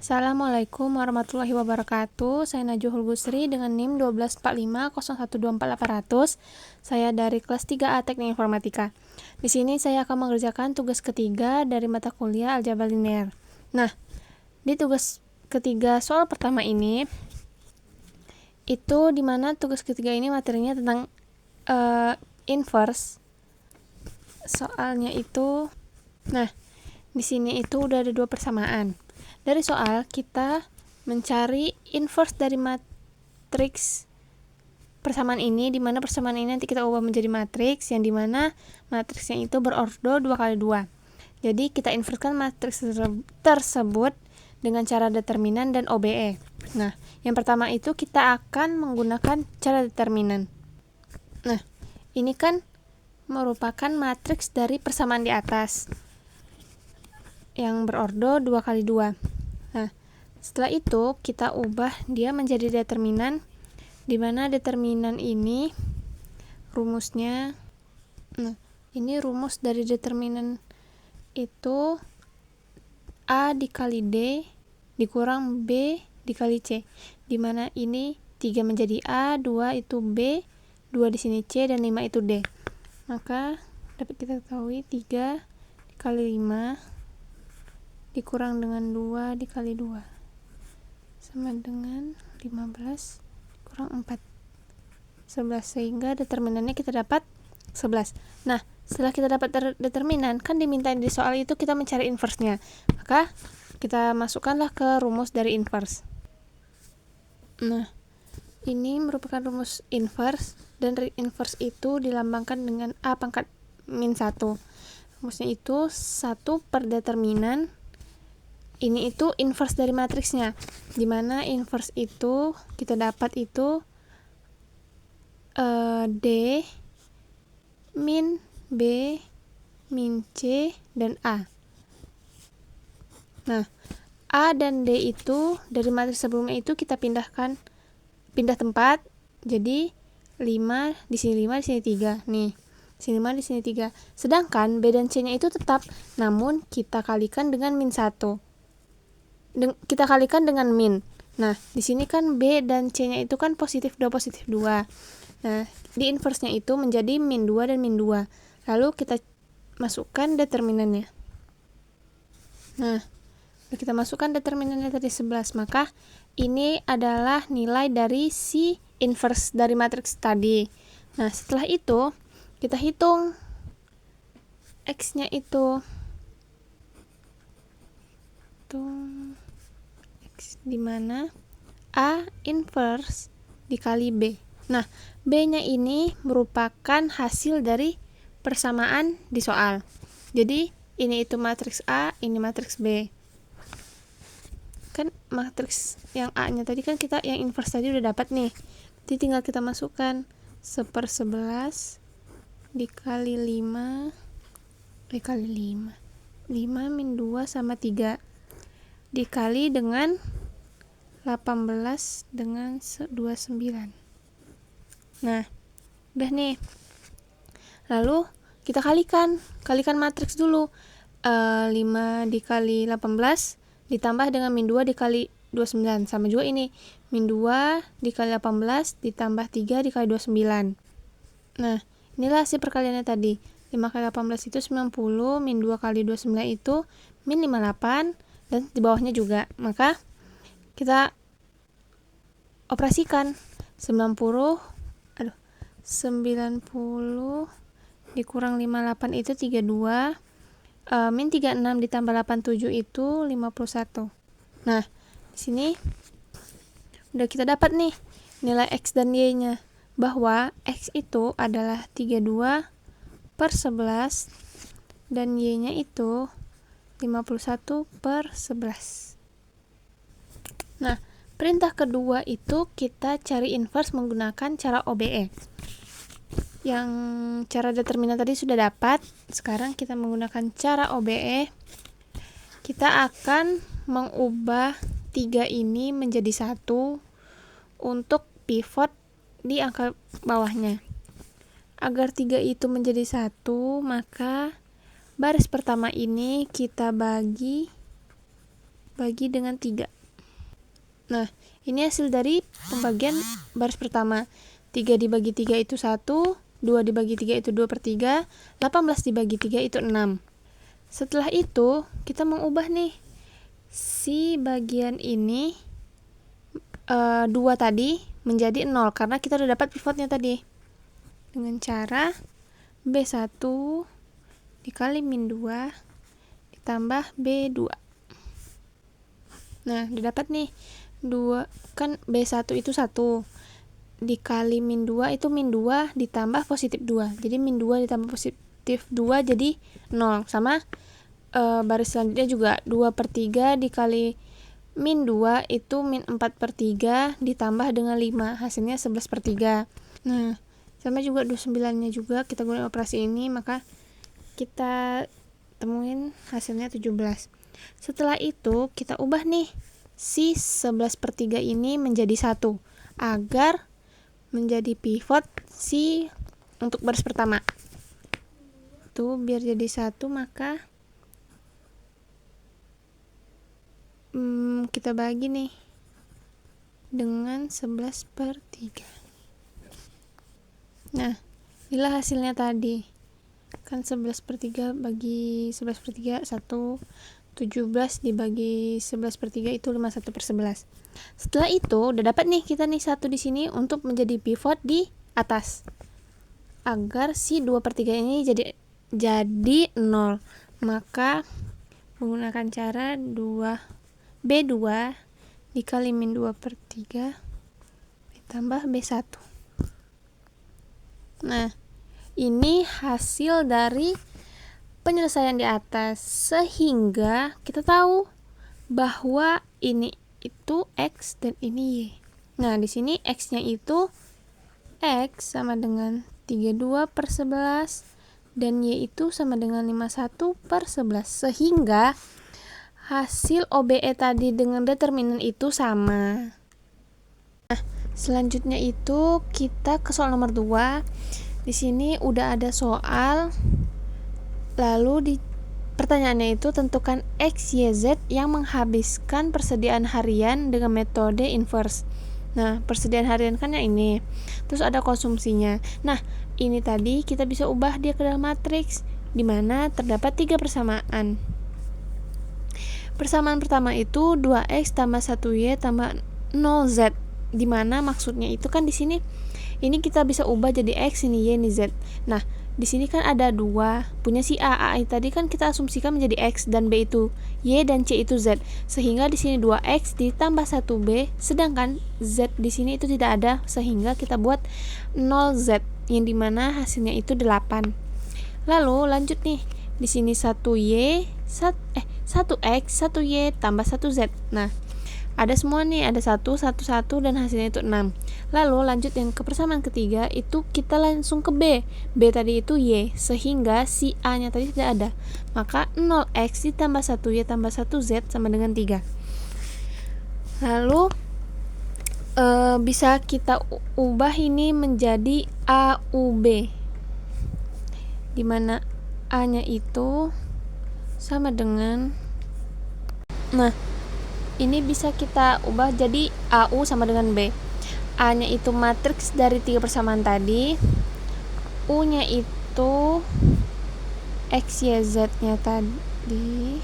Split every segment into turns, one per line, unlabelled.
Assalamualaikum warahmatullahi wabarakatuh. Saya Najuhul Gusri dengan NIM 12450124800. Saya dari kelas 3A Teknik Informatika. Di sini saya akan mengerjakan tugas ketiga dari mata kuliah Aljabar Linear. Nah, di tugas ketiga soal pertama ini itu dimana tugas ketiga ini materinya tentang inverse. Soalnya itu, nah di sini itu udah ada dua persamaan. Dari soal kita mencari inverse dari matriks persamaan ini, di mana persamaan ini nanti kita ubah menjadi matriks yang dimana matriksnya itu berordo 2x2. Jadi kita inversekan matriks tersebut dengan cara determinan dan OBE. Nah, yang pertama itu kita akan menggunakan cara determinan. Nah, ini kan merupakan matriks dari persamaan di atas yang berordo 2x2. Nah, setelah itu kita ubah dia menjadi determinan, di mana determinan ini rumusnya, nah ini rumus dari determinan itu A dikali D dikurang B dikali C, di mana ini 3 menjadi A, 2 itu B, 2 di sini C, dan 5 itu D. Maka dapat kita ketahui 3 dikali 5 dikurang dengan 2 dikali 2 sama dengan 15 kurang 4 11, sehingga determinannya kita dapat 11. Nah, setelah kita dapat determinan, kan dimintain di soal itu kita mencari inverse-nya, maka kita masukkanlah ke rumus dari inverse. Nah, ini merupakan rumus inverse, dan inverse itu dilambangkan dengan A pangkat min 1. Rumusnya itu 1 per determinan. Ini itu inverse dari matriksnya, dimana inverse itu kita dapat itu D min B min C dan A. Nah, A dan D itu dari matriks sebelumnya itu kita pindah tempat, jadi 5 di sini 5 di sini 3 nih, sini 5 di sini 3. Sedangkan B dan C nya itu tetap, namun kita kalikan dengan min 1. Kita kalikan dengan min. Nah, di sini kan B dan C-nya itu kan positif 2 positif 2. Nah, di inverse-nya itu menjadi min 2 dan min 2. Lalu kita masukkan determinannya. Nah, kita masukkan determinannya tadi 11, maka ini adalah nilai dari si inverse dari matriks tadi. Nah, setelah itu kita hitung X-nya itu. X dimana A inverse dikali B. Nah, B-nya ini merupakan hasil dari persamaan di soal. Jadi, ini itu matriks A, ini matriks B. Kan matriks yang A-nya tadi kan kita yang inverse tadi udah dapat nih. Jadi tinggal kita masukkan 1/11 dikali 5 5 min 2 sama 3 dikali dengan 18 dengan 29. Nah, udah nih. Lalu kita kalikan matriks dulu. 5 dikali 18 ditambah dengan min 2 dikali 29, sama juga ini min 2 dikali 18 ditambah 3 dikali 29. Nah, inilah hasil perkaliannya tadi. 5 kali 18 itu 90, min 2 kali 29 itu min 58, dan di bawahnya juga. Maka kita operasikan 90 dikurang 58 itu 32, min 36 ditambah 87 itu 51. Nah, di sini udah kita dapat nih nilai X dan Y-nya, bahwa X itu adalah 32/11 dan Y-nya itu 51/11. Nah, perintah kedua itu kita cari inverse menggunakan cara OBE. Yang cara determinan tadi sudah dapat, sekarang kita menggunakan cara OBE. Kita akan mengubah 3 ini menjadi 1 untuk pivot di angka bawahnya. Agar 3 itu menjadi 1, maka baris pertama ini kita bagi bagi dengan 3. Nah, ini hasil dari pembagian baris pertama. 3 dibagi 3 itu 1, 2 dibagi 3 itu 2/3, 18 dibagi 3 itu 6. Setelah itu, kita mengubah nih si bagian ini 2 tadi menjadi 0 karena kita udah dapat pivotnya tadi. Dengan cara B1 dikali min 2 ditambah B2. Nah, udah dapat nih 2, kan B1 itu 1 dikali min 2 itu min 2 ditambah positif 2. Jadi min 2 ditambah positif 2 jadi 0. Sama baris selanjutnya juga 2/3 dikali min 2 itu min 4/3 ditambah dengan 5. Hasilnya 11/3. Nah, sama juga 29-nya juga kita gunakan operasi ini, maka kita temuin hasilnya 17. Setelah itu kita ubah nih si 11/3 ini menjadi 1 agar menjadi pivot si untuk baris pertama. Tuh biar jadi 1 maka kita bagi nih dengan 11/3. Nah, inilah hasilnya tadi. Kan 11/3 bagi 11/3 1, 17 dibagi 11/3 itu 51/11. Setelah itu udah dapat nih kita nih 1 di sini untuk menjadi pivot di atas. Agar si 2/3 ini jadi 0. Maka menggunakan cara B2 dikali min 2/3 ditambah B1. Nah, ini hasil dari penyelesaian di atas, sehingga kita tahu bahwa ini itu X dan ini Y. Nah, di sini X-nya itu X sama dengan 32/11 dan Y itu sama dengan 51/11, sehingga hasil OBE tadi dengan determinan itu sama. Nah, selanjutnya itu kita ke soal nomor 2. Di sini udah ada soal, lalu di pertanyaannya itu tentukan X, Y, Z yang menghabiskan persediaan harian dengan metode inverse. Nah, persediaan harian kan yang ini. Terus ada konsumsinya. Nah, ini tadi kita bisa ubah dia ke dalam matriks di mana terdapat 3 persamaan. Persamaan pertama itu 2X tambah 1Y tambah 0Z. Di mana maksudnya itu kan di sini ini kita bisa ubah jadi X, ini Y, ini Z. Nah, di sini kan ada 2 punya si A tadi kan kita asumsikan menjadi X dan B itu Y dan C itu Z, sehingga di sini 2X ditambah 1B, sedangkan Z di sini itu tidak ada, sehingga kita buat 0Z yang dimana hasilnya itu 8. Lalu lanjut nih, di sini 1X 1Y tambah 1Z. Nah, ada semua nih, ada 1 dan hasilnya itu 6. Lalu lanjut yang ke persamaan ketiga, itu kita langsung ke B. B tadi itu Y, sehingga si A nya tadi tidak ada. Maka 0X ditambah 1Y tambah 1Z sama dengan 3. Lalu bisa kita ubah ini menjadi AUB, dimana A nya itu sama dengan, nah ini bisa kita ubah jadi AU sama dengan B. A nya itu matriks dari 3 persamaan tadi, U nya itu X, Y, Z nya tadi,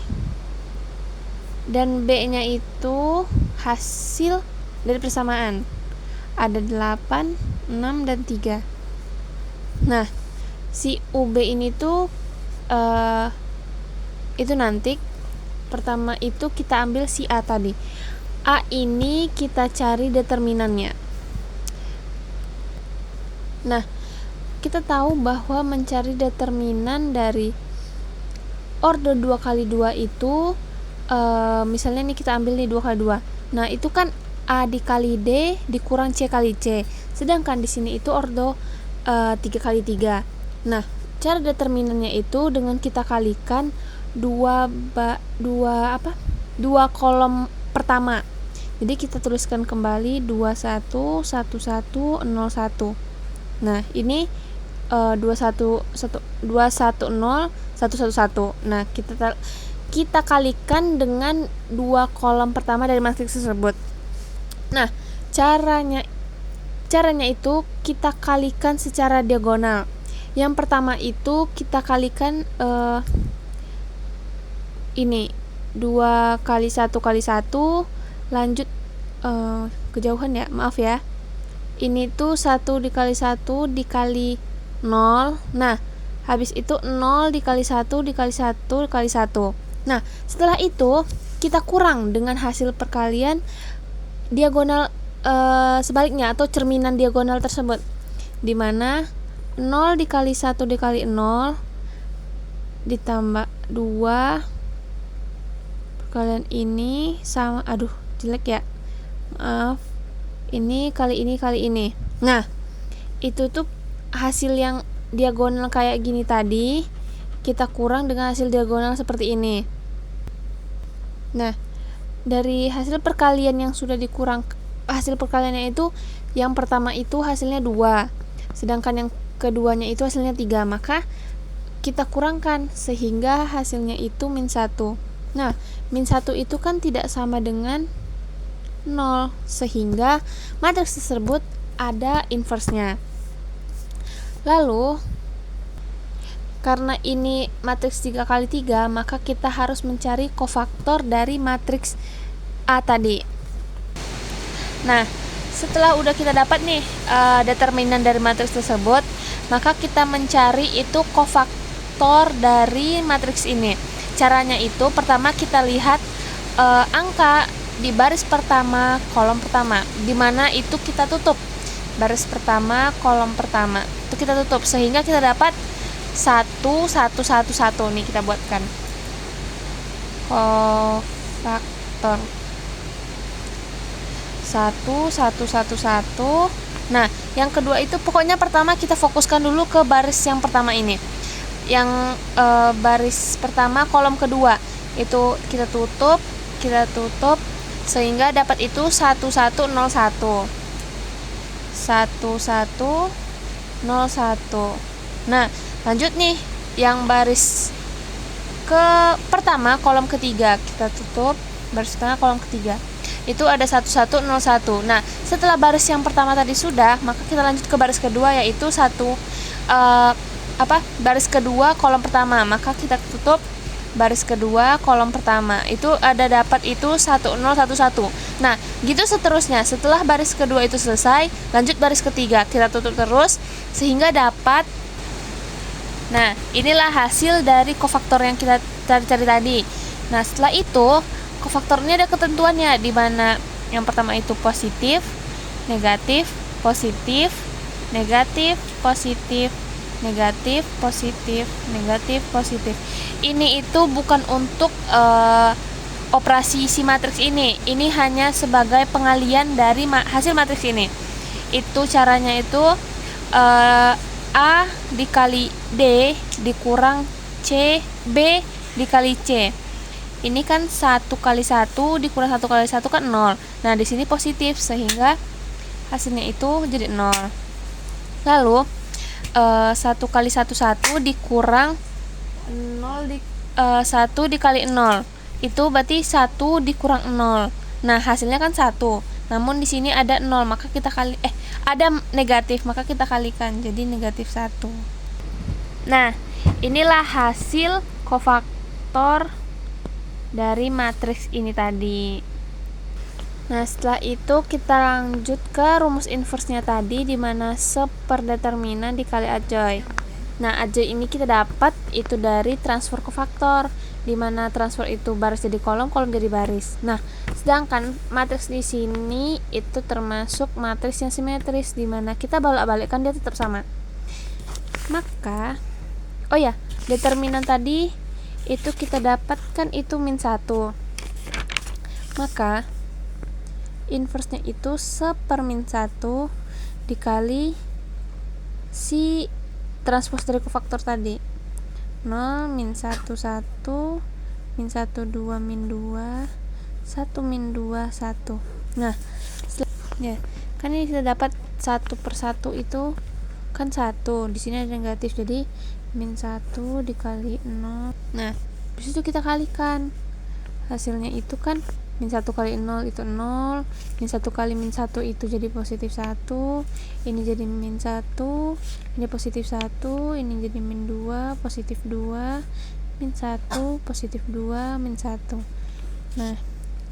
dan B nya itu hasil dari persamaan, ada 8, 6, dan 3. Nah, si UB ini tuh itu nanti pertama itu kita ambil si A tadi. A ini kita cari determinannya. Nah, kita tahu bahwa mencari determinan dari order 2x2 itu misalnya nih kita ambil nih 2x2. Nah, itu kan A dikali D dikurang C kali C. Sedangkan di sini itu order 3x3. Nah, cara determinannya itu dengan kita kalikan dua kolom pertama. Jadi kita tuliskan kembali 21 11 01. Nah, ini 210 111. Nah, kita kalikan dengan 2 kolom pertama dari matriks tersebut. Nah, caranya itu kita kalikan secara diagonal. Yang pertama itu kita kalikan ini 2 kali 1 kali 1, lanjut kejauhan ya, maaf ya. Ini tuh 1 dikali 1 dikali 0. Nah, habis itu 0 dikali 1 dikali 1 dikali 1. Nah, setelah itu kita kurang dengan hasil perkalian diagonal sebaliknya atau cerminan diagonal tersebut, dimana 0 dikali 1 dikali 0 ditambah 2 perkalian ini sama, aduh jelek ya, maaf, ini kali ini kali ini. Nah, itu tuh hasil yang diagonal kayak gini tadi kita kurang dengan hasil diagonal seperti ini. Nah, dari hasil perkalian yang sudah dikurang, hasil perkaliannya itu yang pertama itu hasilnya 2, sedangkan yang keduanya itu hasilnya 3, maka kita kurangkan sehingga hasilnya itu -1. Nah, -1 itu kan tidak sama dengan 0, sehingga matriks tersebut ada inversnya. Lalu karena ini matriks 3 kali 3, maka kita harus mencari kofaktor dari matriks A tadi. Nah, setelah udah kita dapat nih determinan dari matriks tersebut, maka kita mencari itu kofaktor dari matriks ini. Caranya itu pertama kita lihat angka di baris pertama kolom pertama, dimana itu kita tutup baris pertama kolom pertama itu kita tutup, sehingga kita dapat 1 1 1 1 nih, kita buatkan kofaktor 1 1 1 1. Nah, yang kedua itu pokoknya pertama kita fokuskan dulu ke baris yang pertama ini, yang baris pertama kolom kedua itu kita tutup sehingga dapat itu 1 1 0 1 1 1 0 1. Nah, lanjut nih yang baris ke pertama kolom ketiga kita tutup, baris pertama kolom ketiga itu ada 1 1 0 1. Nah, setelah baris yang pertama tadi sudah, maka kita lanjut ke baris kedua, yaitu baris kedua kolom pertama, maka kita tutup baris kedua kolom pertama itu ada dapat itu 1 0 1 1. Nah, gitu seterusnya. Setelah baris kedua itu selesai, lanjut baris ketiga, kita tutup terus sehingga dapat. Nah, inilah hasil dari kofaktor yang kita cari tadi. Nah, setelah itu kofaktornya ada ketentuannya, di mana yang pertama itu positif, negatif, positif, negatif, positif, negatif, positif, negatif, positif. Ini itu bukan untuk operasi si matriks ini. Ini hanya sebagai pengalian dari hasil matriks ini. Itu caranya itu A dikali D dikurang C, B dikali C. Ini kan 1 kali 1 dikurang 1 kali 1 kan 0. Nah, di sini positif sehingga hasilnya itu jadi 0. Lalu 1 kali 1 1 dikurang 1 dikali 0. Itu berarti 1 dikurang 0. Nah, hasilnya kan 1. Namun di sini ada 0, maka kita ada negatif, maka kita kalikan jadi negatif 1. Nah, inilah hasil kofaktor dari matriks ini tadi. Nah, setelah itu kita lanjut ke rumus inversnya tadi, di mana seperdeterminan dikali ajoy. Nah, ajoy ini kita dapat itu dari transfer kofaktor, di mana transfer itu baris jadi kolom, kolom jadi baris. Nah, sedangkan matriks di sini itu termasuk matriks yang simetris, di mana kita bolak-balikkan dia tetap sama. Maka, determinan tadi itu kita dapatkan itu -1. Maka inversnya itu seper-1 dikali si transpos dari kofaktor tadi, 0 -1 1 -1 2 -2 1 -2 1. Nah, ya kan ini kita dapat 1/1 itu kan 1, di sini ada negatif, jadi -1 dikali 0. Nah, Habis itu kita kalikan. Hasilnya itu kan min 1 kali 0 itu 0, min 1 kali min 1 itu jadi positif 1, ini jadi min 1, ini positif 1, ini jadi min 2, positif 2, min 1, positif 2, min 1. Nah,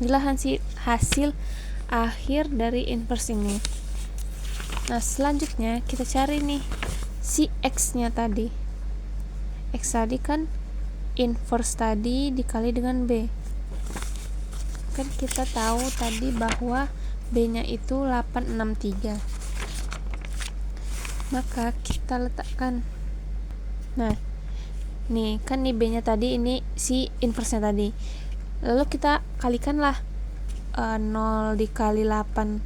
inilah hasil akhir dari inverse ini. Nah, selanjutnya kita cari nih si X-nya tadi. X tadi kan inverse tadi dikali dengan B. Kan kita tahu tadi bahwa B-nya itu 863. Maka kita letakkan. Nah, nih kan nih B-nya tadi, ini si inverse-nya tadi. Lalu kita kalikanlah 0 dikali 8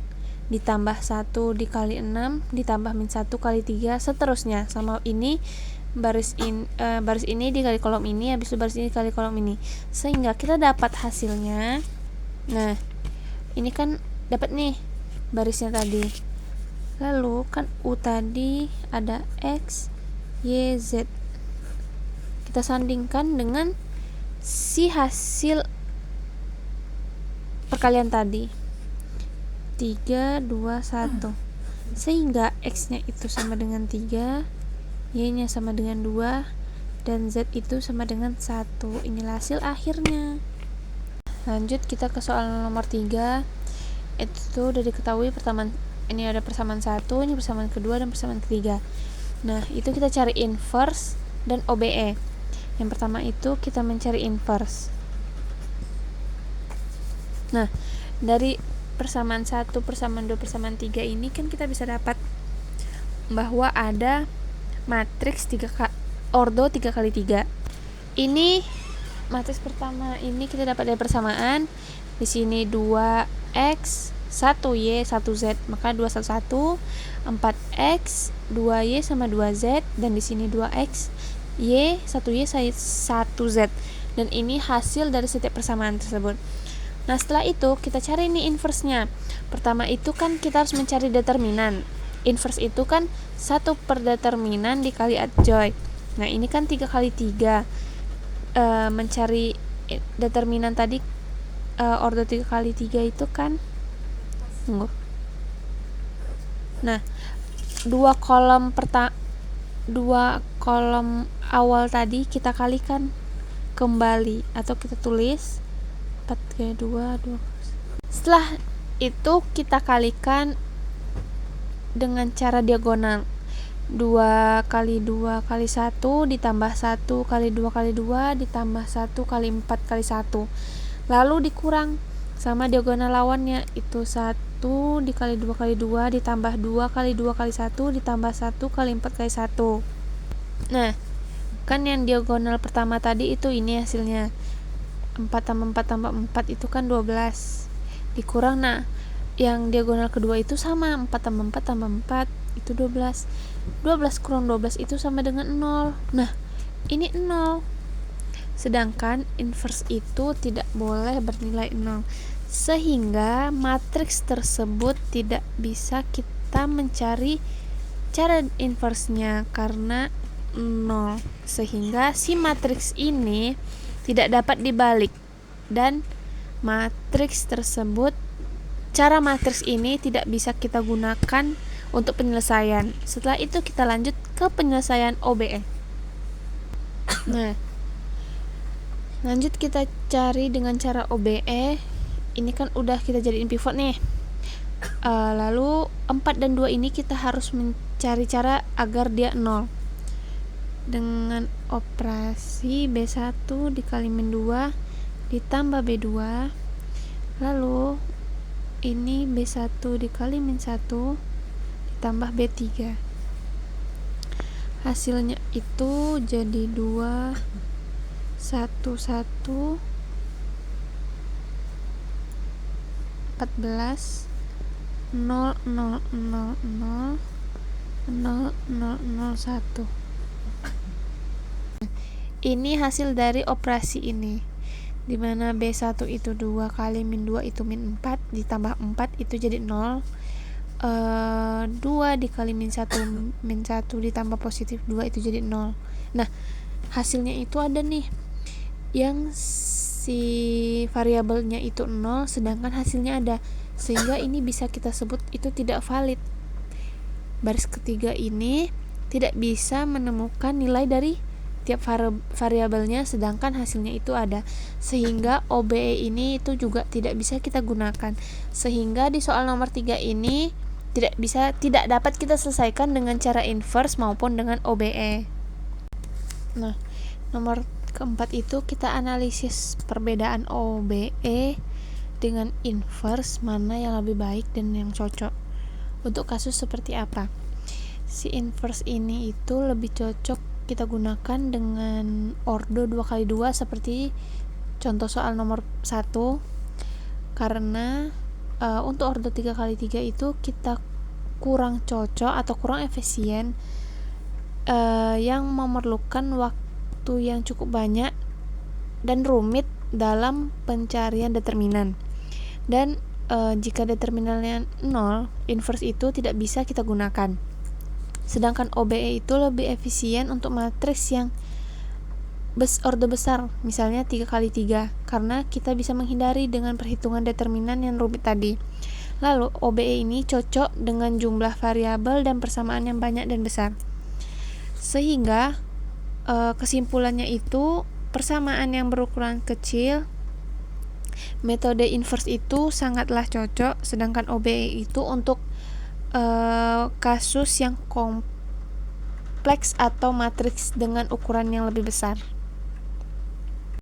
ditambah 1 dikali 6 ditambah min 1 kali 3 seterusnya, sama ini baris ini dikali kolom ini, habis itu baris ini dikali kolom ini, sehingga kita dapat hasilnya. Nah, ini kan dapat nih barisnya tadi. Lalu kan U tadi ada X, Y, Z. Kita sandingkan dengan si hasil perkalian tadi. 3, 2, 1. Sehingga X-nya itu sama dengan 3, Y-nya sama dengan 2, dan Z itu sama dengan 1. Inilah hasil akhirnya. Lanjut kita ke soal nomor 3. Itu udah diketahui persamaan, ini ada persamaan 1, ini persamaan kedua, dan persamaan ketiga. Nah, itu kita cari inverse dan OBE. Yang pertama itu kita mencari inverse. Nah, dari persamaan 1, persamaan 2, persamaan 3 ini kan kita bisa dapat bahwa ada matriks ordo 3 kali 3. Ini matriks pertama ini kita dapat dari persamaan. Di sini 2x, 1y, 1z, maka 2 1 1, 4x, 2y sama 2z, dan di sini 2x, y, 1y, 1z. Dan ini hasil dari setiap persamaan tersebut. Nah, setelah itu kita cari nih inverse-nya. Pertama itu kan kita harus mencari determinan. Inverse itu kan 1 per determinan dikali adjoint. Nah, ini kan 3 kali 3. Mencari determinan tadi ordo 3 kali 3 itu kan nah, dua kolom awal tadi kita kalikan kembali, atau kita tulis 4 kali 2, 2. Setelah itu kita kalikan dengan cara diagonal. 2 kali 2 kali 1 ditambah 1 kali 2 kali 2 ditambah 1 kali 4 kali 1. Lalu dikurang sama diagonal lawannya, itu 1 dikali 2 kali 2 ditambah 2 kali 2 kali 1 ditambah 1 kali 4 kali 1. Nah, kan yang diagonal pertama tadi itu ini hasilnya. 4 tambah 4 tambah 4 itu kan 12. Dikurang, nah yang diagonal kedua itu sama, 4 tambah 4 tambah 4 itu 12. 12 kurang 12 itu sama dengan 0. Nah, ini 0. Sedangkan inverse itu tidak boleh bernilai 0. Sehingga matriks tersebut tidak bisa kita mencari cara inverse-nya karena 0. Sehingga si matriks ini tidak dapat dibalik, dan matriks tersebut, cara matriks ini tidak bisa kita gunakan untuk penyelesaian. Setelah itu kita lanjut ke penyelesaian OBE. Nah, lanjut kita cari dengan cara OBE. Ini kan udah kita jadiin pivot nih. Lalu 4 dan 2 ini kita harus mencari cara agar dia 0 dengan operasi B1 dikali min 2 ditambah B2. Lalu ini B1 dikali min 1 ditambah B3. Hasilnya itu jadi 2 1 1 14 0 0 0 0 0 0 0 1. Ini hasil dari operasi ini, dimana B1 itu 2 kali min 2 itu min 4 ditambah 4 itu jadi 0. 2 dikali min 1 ditambah positif 2 itu jadi 0. Nah, hasilnya itu ada nih yang si variabelnya itu 0 sedangkan hasilnya ada, sehingga ini bisa kita sebut itu tidak valid. Baris ketiga ini tidak bisa menemukan nilai dari tiap variabelnya sedangkan hasilnya itu ada, sehingga OBE ini itu juga tidak bisa kita gunakan, sehingga di soal nomor 3 ini tidak dapat kita selesaikan dengan cara inverse maupun dengan OBE. Nah, nomor keempat itu kita analisis perbedaan OBE dengan inverse, mana yang lebih baik dan yang cocok untuk kasus seperti apa. Si inverse ini itu lebih cocok kita gunakan dengan ordo 2x2 seperti contoh soal nomor 1, karena untuk ordo 3x3 itu kita kurang cocok atau kurang efisien, yang memerlukan waktu yang cukup banyak dan rumit dalam pencarian determinan. Dan jika determinannya 0, inverse itu tidak bisa kita gunakan. Sedangkan OBE itu lebih efisien untuk matriks yang ordo besar, misalnya 3x3, karena kita bisa menghindari dengan perhitungan determinan yang rumit tadi. Lalu OBE ini cocok dengan jumlah variabel dan persamaan yang banyak dan besar. Sehingga kesimpulannya itu persamaan yang berukuran kecil, metode inverse itu sangatlah cocok, sedangkan OBE itu untuk kasus yang kompleks atau matriks dengan ukuran yang lebih besar.